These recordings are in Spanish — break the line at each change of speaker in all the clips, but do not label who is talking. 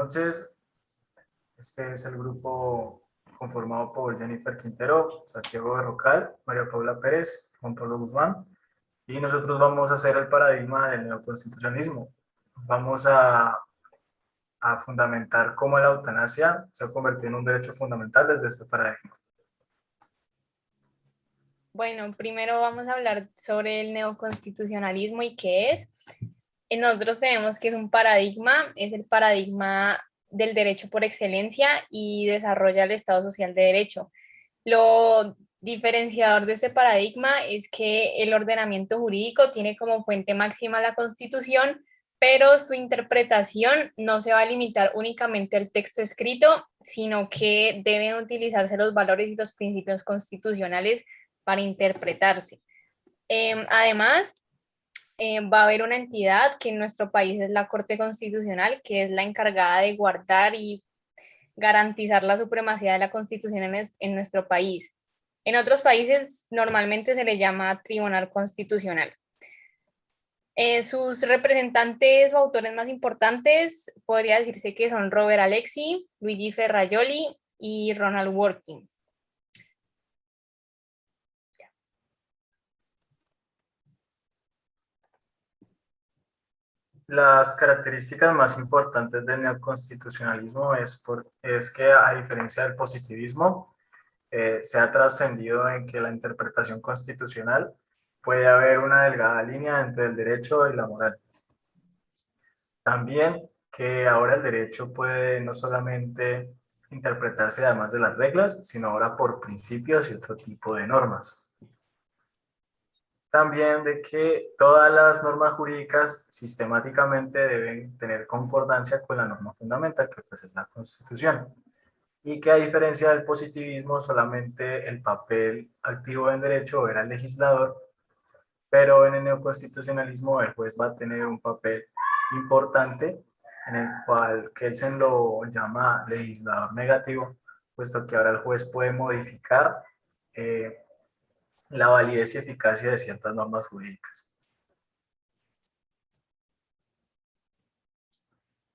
noches. Este es el grupo conformado por Jennifer Quintero, Santiago Berrocal, María Paula Pérez, Juan Pablo Guzmán, y nosotros vamos a hacer el paradigma del neoconstitucionalismo. Vamos a fundamentar cómo la eutanasia se ha convertido en un derecho fundamental desde este paradigma.
Bueno, primero vamos a hablar sobre el neoconstitucionalismo y qué es. Nosotros tenemos que es un paradigma, es el paradigma del derecho por excelencia y desarrolla el Estado Social de Derecho. Lo diferenciador de este paradigma es que el ordenamiento jurídico tiene como fuente máxima la Constitución, pero su interpretación no se va a limitar únicamente al texto escrito, sino que deben utilizarse los valores y los principios constitucionales para interpretarse. Además, va a haber una entidad que en nuestro país es la Corte Constitucional, que es la encargada de guardar y garantizar la supremacía de la Constitución en nuestro país. En otros países normalmente se le llama Tribunal Constitucional. Sus representantes o autores más importantes podría decirse que son Robert Alexi, Luigi Ferrajoli y Ronald Working.
Las características más importantes del neoconstitucionalismo es que, a diferencia del positivismo, se ha trascendido en que la interpretación constitucional puede haber una delgada línea entre el derecho y la moral. También que ahora el derecho puede no solamente interpretarse además de las reglas, sino ahora por principios y otro tipo de normas. También de que todas las normas jurídicas sistemáticamente deben tener concordancia con la norma fundamental, que pues es la Constitución. Y que a diferencia del positivismo, solamente el papel activo en derecho era el legislador, pero en el neoconstitucionalismo el juez va a tener un papel importante en el cual Kelsen lo llama legislador negativo, puesto que ahora el juez puede modificar la validez y eficacia de ciertas normas jurídicas.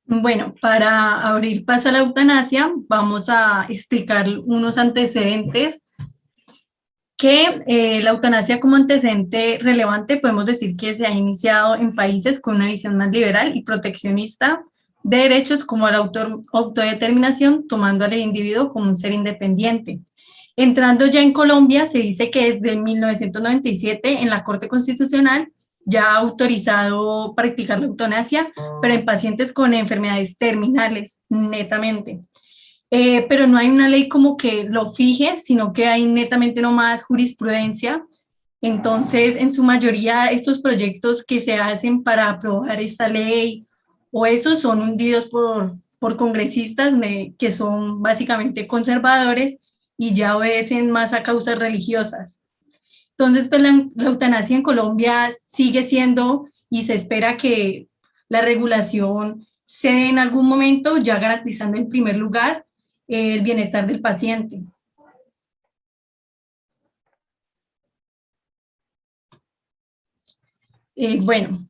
Bueno, para abrir paso a la eutanasia, vamos a explicar unos antecedentes que la eutanasia como antecedente relevante podemos decir que se ha iniciado en países con una visión más liberal y proteccionista de derechos como la autodeterminación, tomando al individuo como un ser independiente. Entrando ya en Colombia, se dice que desde 1997 en la Corte Constitucional ya ha autorizado practicar la eutanasia, pero en pacientes con enfermedades terminales, netamente. Pero no hay una ley como que lo fije, sino que hay netamente nomás jurisprudencia. Entonces, en su mayoría, estos proyectos que se hacen para aprobar esta ley o esos son hundidos por congresistas que son básicamente conservadores y ya obedecen más a causas religiosas. Entonces, pues la eutanasia en Colombia sigue siendo y se espera que la regulación se dé en algún momento, ya garantizando en primer lugar el bienestar del paciente. Bueno,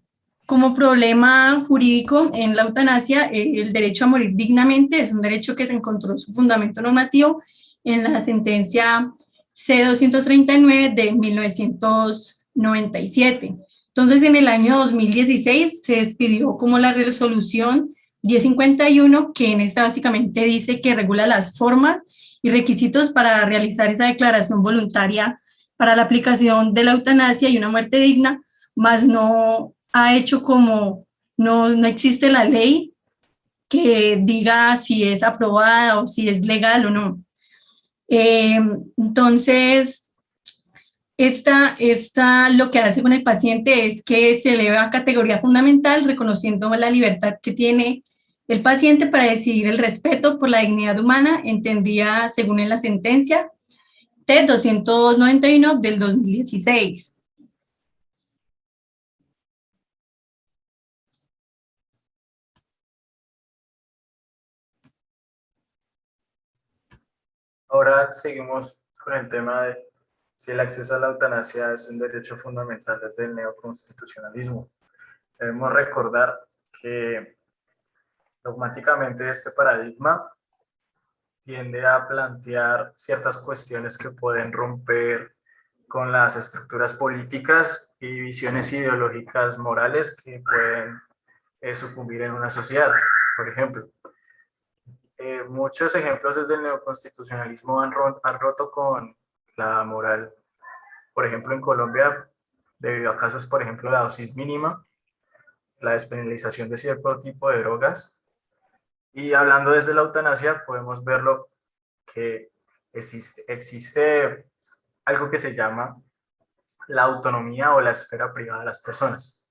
como problema jurídico en la eutanasia, el derecho a morir dignamente es un derecho que se encontró su fundamento normativo en la sentencia C-239 de 1997. Entonces, en el año 2016 se expidió como la resolución 1051, que en esta básicamente dice que regula las formas y requisitos para realizar esa declaración voluntaria para la aplicación de la eutanasia y una muerte digna, más no ha hecho como, no existe la ley que diga si es aprobada o si es legal o no. Entonces, esta lo que hace con el paciente es que se eleva a categoría fundamental, reconociendo la libertad que tiene el paciente para decidir el respeto por la dignidad humana, entendida según en la sentencia T-291 del 2016.
Ahora seguimos con el tema de si el acceso a la eutanasia es un derecho fundamental desde el neoconstitucionalismo. Debemos recordar que Dogmáticamente este paradigma tiende a plantear ciertas cuestiones que pueden romper con las estructuras políticas y visiones ideológicas morales que pueden sucumbir en una sociedad. Por ejemplo, muchos ejemplos desde el neoconstitucionalismo han roto con la moral. Por ejemplo, en Colombia, debido a casos, por ejemplo, la dosis mínima, la despenalización de cierto tipo de drogas. Y hablando desde la eutanasia, podemos verlo que existe algo que se llama la autonomía o la esfera privada de las personas.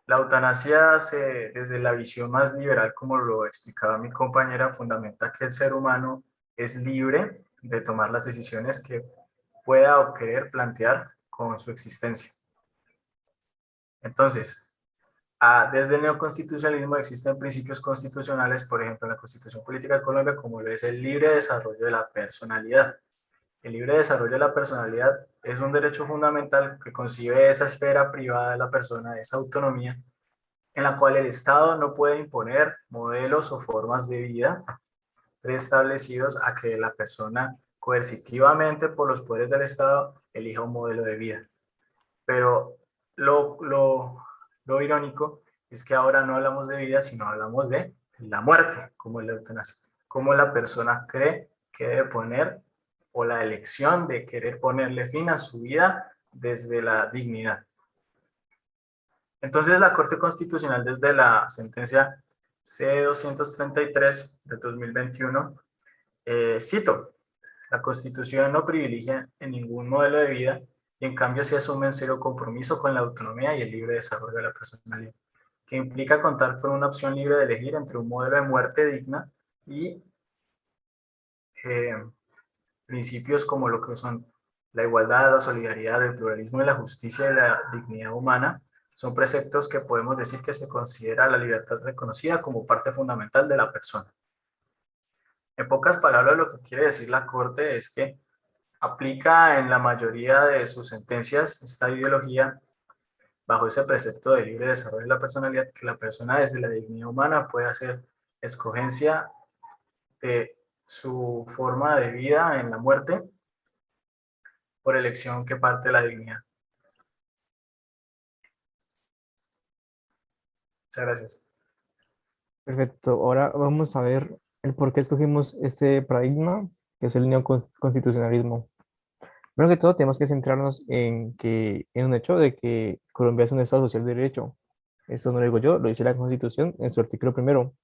La eutanasia, desde la visión más liberal, como lo explicaba mi compañera, fundamenta que el ser humano es libre de tomar las decisiones que pueda o querer plantear con su existencia. Entonces, desde el neoconstitucionalismo existen principios constitucionales, por ejemplo, en la Constitución Política de Colombia, como lo es el libre desarrollo de la personalidad. El libre desarrollo de la personalidad es un derecho fundamental que concibe esa esfera privada de la persona, esa autonomía, en la cual el Estado no puede imponer modelos o formas de vida preestablecidos a que la persona coercitivamente por los poderes del Estado elija un modelo de vida. Pero lo irónico es que ahora no hablamos de vida, sino hablamos de la muerte, como la eutanasia, como la persona cree que debe poner, o la elección de querer ponerle fin a su vida desde la dignidad. Entonces la Corte Constitucional, desde la sentencia C-233 de 2021, cito: la Constitución no privilegia en ningún modelo de vida y en cambio se asume en serio compromiso con la autonomía y el libre desarrollo de la personalidad, que implica contar con una opción libre de elegir entre un modelo de muerte digna y principios como lo que son la igualdad, la solidaridad, el pluralismo y la justicia y la dignidad humana. Son preceptos que podemos decir que se considera la libertad reconocida como parte fundamental de la persona. En pocas palabras, lo que quiere decir la Corte es que aplica en la mayoría de sus sentencias esta ideología bajo ese precepto de libre desarrollo de la personalidad, que la persona desde la dignidad humana puede hacer escogencia de su forma de vida en la muerte por elección que parte de la dignidad. Muchas gracias.
Perfecto. Ahora vamos a ver el por qué escogimos este paradigma, que es el neoconstitucionalismo. Primero que todo, tenemos que centrarnos en un hecho de que Colombia es un Estado social de derecho. Esto no lo digo yo, lo dice la Constitución en su artículo primero,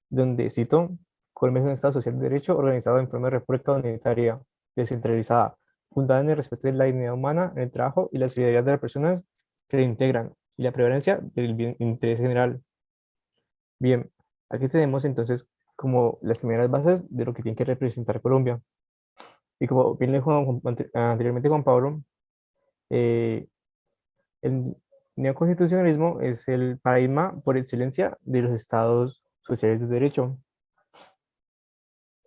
donde cito: Colombia es un Estado social de derecho organizado en forma de república unitaria, descentralizada, fundada en el respeto de la dignidad humana, el trabajo y la solidaridad de las personas que la integran y la prevalencia del bien interés general. Bien, aquí tenemos entonces como las primeras bases de lo que tiene que representar Colombia. Y como bien le dijo anteriormente Juan Pablo, eh, el neoconstitucionalismo es el paradigma por excelencia de los estados sociales de derecho.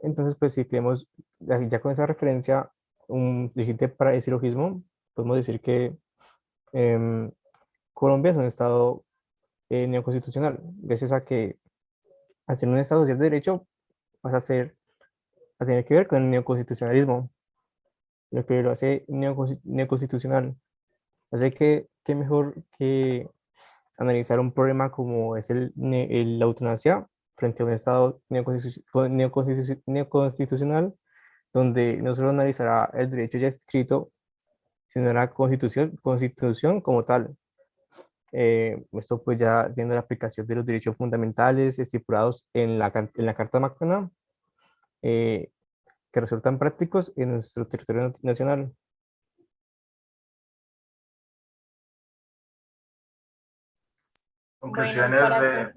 Entonces, pues si tenemos ya con esa referencia un siguiente para ese silogismo, podemos decir que em, Colombia es un estado neoconstitucional, gracias a que al ser un estado social de derecho pasa a tener que ver con el neoconstitucionalismo, lo que lo hace neoconstitucional. Así que, qué mejor que analizar un problema como es la eutanasia frente a un Estado neoconstitucional, donde no solo analizará el derecho ya escrito, sino la constitución como tal. Esto pues ya tiene la aplicación de los derechos fundamentales estipulados en en la Carta Magna, eh, que resultan prácticos en nuestro territorio nacional.
Bueno,
Conclusiones
para
de...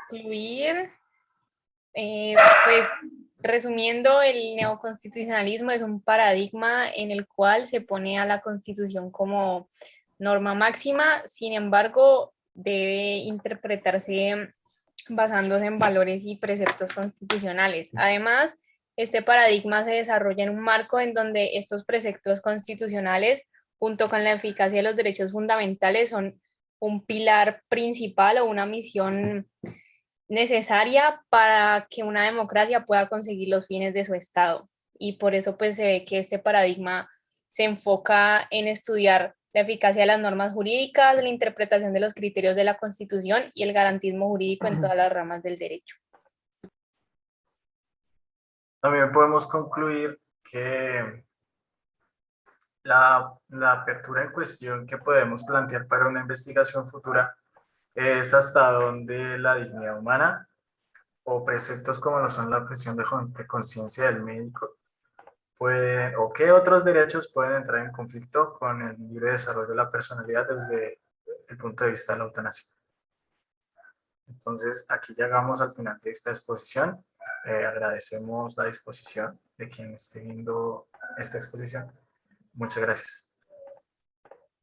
concluir, pues resumiendo, el neoconstitucionalismo es un paradigma en el cual se pone a la Constitución como norma máxima, sin embargo, debe interpretarse basándose en valores y preceptos constitucionales. Además, este paradigma se desarrolla en un marco en donde estos preceptos constitucionales, junto con la eficacia de los derechos fundamentales, son un pilar principal o una misión necesaria para que una democracia pueda conseguir los fines de su Estado. Y por eso pues se ve que este paradigma se enfoca en estudiar la eficacia de las normas jurídicas, la interpretación de los criterios de la Constitución y el garantismo jurídico en todas las ramas del derecho.
También podemos concluir que la apertura en cuestión que podemos plantear para una investigación futura es hasta dónde la dignidad humana o preceptos como lo son la objeción de conciencia del médico puede, o qué otros derechos pueden entrar en conflicto con el libre desarrollo de la personalidad desde el punto de vista de la eutanasia. Entonces, aquí llegamos al final de esta exposición. Agradecemos la disposición de quien esté viendo esta exposición. Muchas gracias.